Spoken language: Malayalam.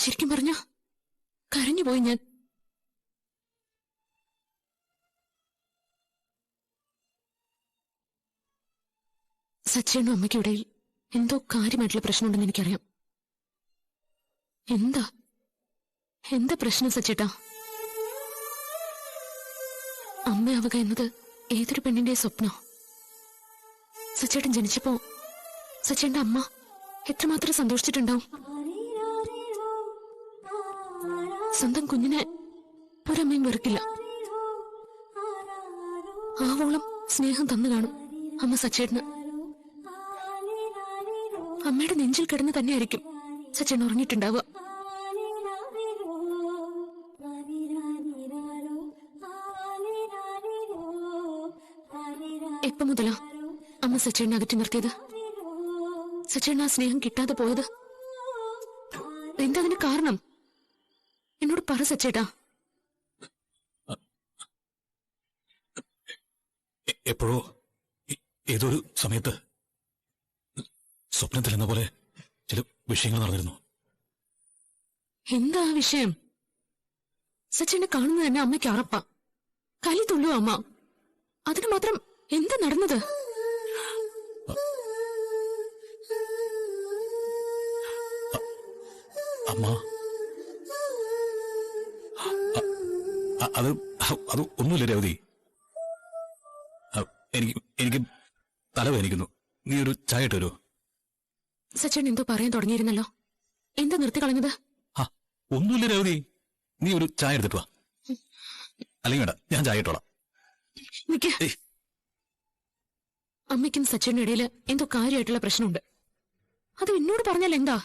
ശരിക്കും പറഞ്ഞ കരഞ്ഞുപോയി ഞാൻ. സച്ചേനും അമ്മയ്ക്കിടയിൽ എന്തോ കാര്യമായിട്ടുള്ള പ്രശ്നമുണ്ടെന്ന് എനിക്കറിയാം. എന്താ പ്രശ്നം സച്ചേട്ടാ? അമ്മയാവുക എന്നത് ഏതൊരു പെണ്ണിന്റെ സ്വപ്നോ? സച്ചേട്ടൻ ജനിച്ചപ്പോ സച്ചേന്റെ അമ്മ എത്രമാത്രം സന്തോഷിച്ചിട്ടുണ്ടാവും. സ്വന്തം കുഞ്ഞിനെ ഒരമ്മയും വെറുക്കില്ല. ആവോളം സ്നേഹം തന്നു കാണും അമ്മ സച്ചേട്ടന്. അമ്മയുടെ നെഞ്ചിൽ കിടന്ന് തന്നെയായിരിക്കും സച്ചേട്ടൻ ഉറങ്ങിയിട്ടുണ്ടാവുക. എപ്പോ മുതലാ അമ്മ സച്ചേട്ടനെ അകറ്റി നിർത്തിയത്? സച്ചേട്ടൻ ആ സ്നേഹം കിട്ടാതെ പോയത് എന്താ? അതിന് കാരണം എന്നോട് പറ സച്ചേട്ടാ. എപ്പോഴോ ഏതൊരു സമയത്ത് സ്വപ്നത്തിൽ എന്ന പോലെ ചില വിഷയങ്ങൾ നടന്നിരുന്നു. എന്താ ആ വിഷയം? സച്ചേട്ടനെ കാണുന്നത് തന്നെ അമ്മയ്ക്ക് അറപ്പാ. കലി തുള്ളു അമ്മ. അതിന് മാത്രം എന്താ നടന്നത്? അമ്മ അത് ഒന്നുമില്ല രവതി. എനിക്ക് തലവേദനിക്കുന്നു. നീ ഒരു ചായ ഇട്ട് വരുമോ? സച്ചേട്ടൻ എന്തോ പറയാൻ തുടങ്ങിയിരുന്നല്ലോ. എന്താ നിർത്തി കളഞ്ഞത്? ഒന്നുമില്ല രവതി, നീ ഒരു ചായ എടുത്തിട്ട് വാ. അല്ലെങ്കിൽ വേണ്ട, ഞാൻ ചായ ഇട്ടോളാം. അമ്മയ്ക്കും സച്ചേട്ടനും ഇടയിൽ എന്തോ കാര്യമായിട്ടുള്ള പ്രശ്നമുണ്ട്. അത് എന്നോട് പറഞ്ഞാൽ എന്താ?